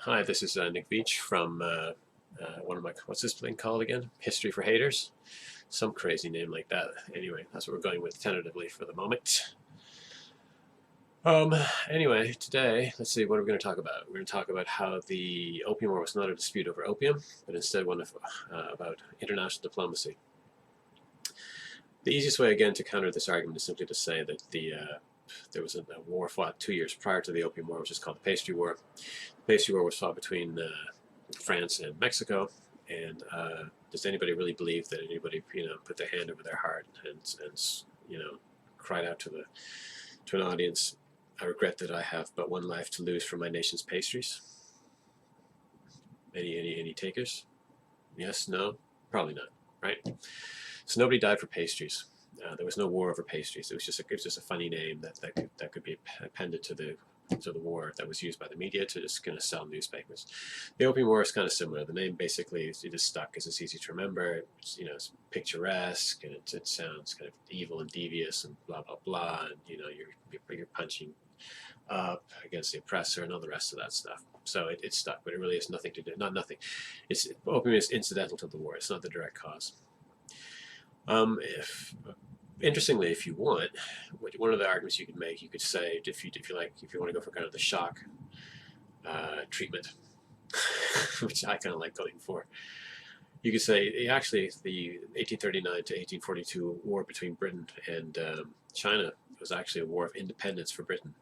Hi, this is Nick Veach from one of my, what's this thing called again? History for Haters? Some crazy name like that. Anyway, that's what we're going with tentatively for the moment. Anyway, today, let's see, what are we going to talk about? We're going to talk about how the Opium War was not a dispute over opium, but instead one of, about international diplomacy. The easiest way, again, to counter this argument is simply to say that there was a war fought 2 years prior to the Opium War, which is called the Pastry War. The Pastry War was fought between France and Mexico, and does anybody really believe that anybody, put their hand over their heart and cried out to an audience, "I regret that I have but one life to lose for my nation's pastries"? Any takers? Yes, no, probably not, right? So nobody died for pastries. There was no war over pastries. It was just a funny name that could be appended to the war that was used by the media to just kind of sell newspapers. The Opium War is kind of similar. The name basically it is stuck because it's easy to remember. It's picturesque and it sounds kind of evil and devious and blah blah blah. And you're punching up against the oppressor and all the rest of that stuff. So it's stuck, but it really has nothing to do. Not nothing. Opium is incidental to the war. It's not the direct cause. Interestingly, if you want, one of the arguments you could make, you could say, if you want to go for kind of the shock treatment, which I kind of like going for, you could say actually the 1839 to 1842 war between Britain and China was actually a war of independence for Britain,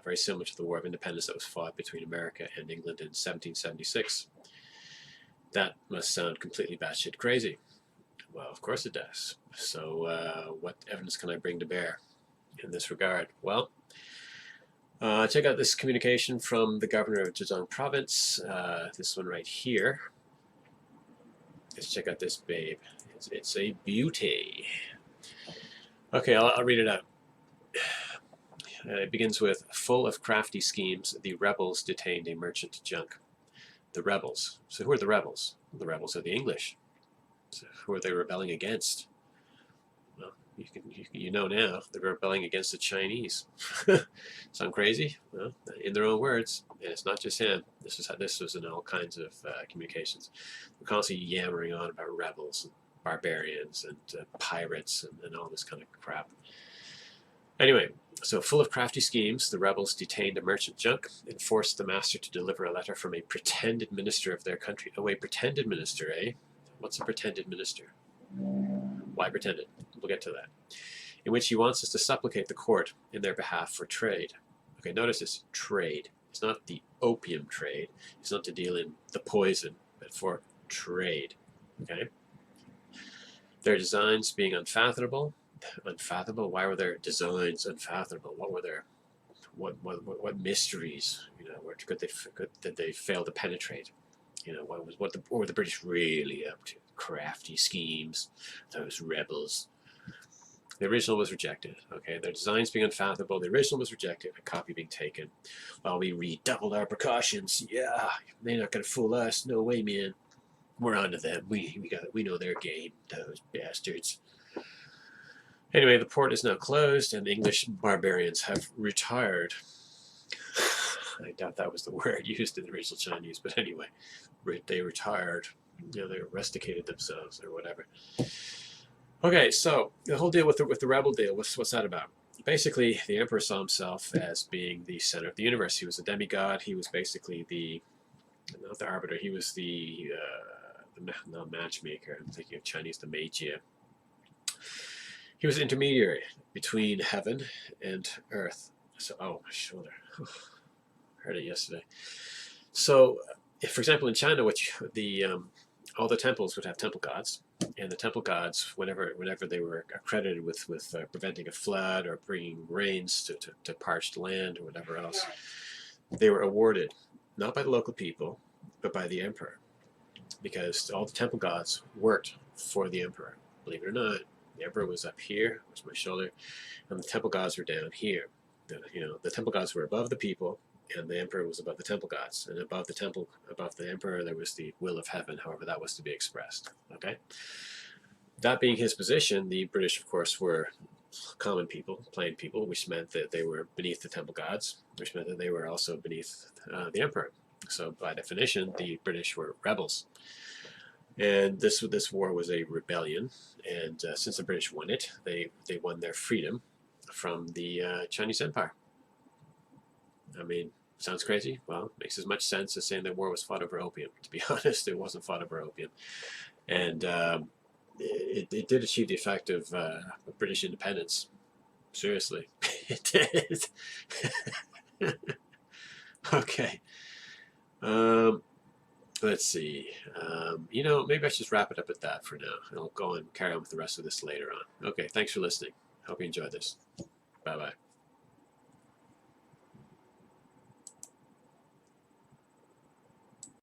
very similar to the war of independence that was fought between America and England in 1776. That must sound completely batshit crazy. Well, of course it does. So what evidence can I bring to bear in this regard? Well, check out this communication from the governor of Zhejiang province, this one right here. Let's check out this babe. It's a beauty. Okay, I'll read it out. It begins with, "Full of crafty schemes, the rebels detained a merchant junk." The rebels. So who are the rebels? The rebels are the English. So who are they rebelling against? Well, you know now, they're rebelling against the Chinese. Sound crazy? Well, in their own words, and it's not just him. This was in all kinds of communications. We're constantly yammering on about rebels and barbarians and pirates and all this kind of crap. Anyway, so full of crafty schemes, the rebels detained a merchant junk and forced the master to deliver a letter from a pretended minister of their country. Oh, a pretended minister, eh? What's a pretended minister? Why pretended? We'll get to that. In which he wants us to supplicate the court in their behalf for trade. Okay, notice this, trade. It's not the opium trade. It's not to deal in the poison, but for trade. Okay? Their designs being unfathomable. Unfathomable? Why were their designs unfathomable? What were their what mysteries? Where did they fail to penetrate? What were the British really up to? Crafty schemes, those rebels. The original was rejected. Okay, their designs being unfathomable, the original was rejected, a copy being taken. While we redoubled our precautions. Yeah, they're not gonna fool us. No way, man. We're on to them. We know their game. Those bastards. Anyway, the port is now closed, and the English barbarians have retired. I doubt that was the word used in the original Chinese, but anyway, they retired. They rusticated themselves or whatever. Okay, so the whole deal with the rebel deal, what's that about? Basically, the emperor saw himself as being the center of the universe. He was a demigod. He was basically not the arbiter. He was the matchmaker. I'm thinking of Chinese, the Meijie. He was an intermediary between heaven and earth. So, oh, my shoulder. Heard it yesterday. So, if, for example, in China, all the temples would have temple gods, and the temple gods, whenever they were accredited with preventing a flood or bringing rains to parched land or whatever else, they were awarded not by the local people, but by the emperor, because all the temple gods worked for the emperor. Believe it or not, the emperor was up here, was my shoulder, and the temple gods were down here. The temple gods were above the people, and the emperor was above the temple gods. And above the emperor, there was the will of heaven, however that was to be expressed. Okay? That being his position, the British, of course, were common people, plain people, which meant that they were beneath the temple gods, which meant that they were also beneath the emperor. So by definition, the British were rebels. And this war was a rebellion, and since the British won it, they won their freedom from the Chinese Empire. I mean, sounds crazy. Well, it makes as much sense as saying the war was fought over opium. To be honest, it wasn't fought over opium, and it did achieve the effect of British independence. Seriously, it did. Okay. Let's see. Maybe I should just wrap it up at that for now. I'll go and carry on with the rest of this later on. Okay, thanks for listening. Hope you enjoyed this. Bye-bye.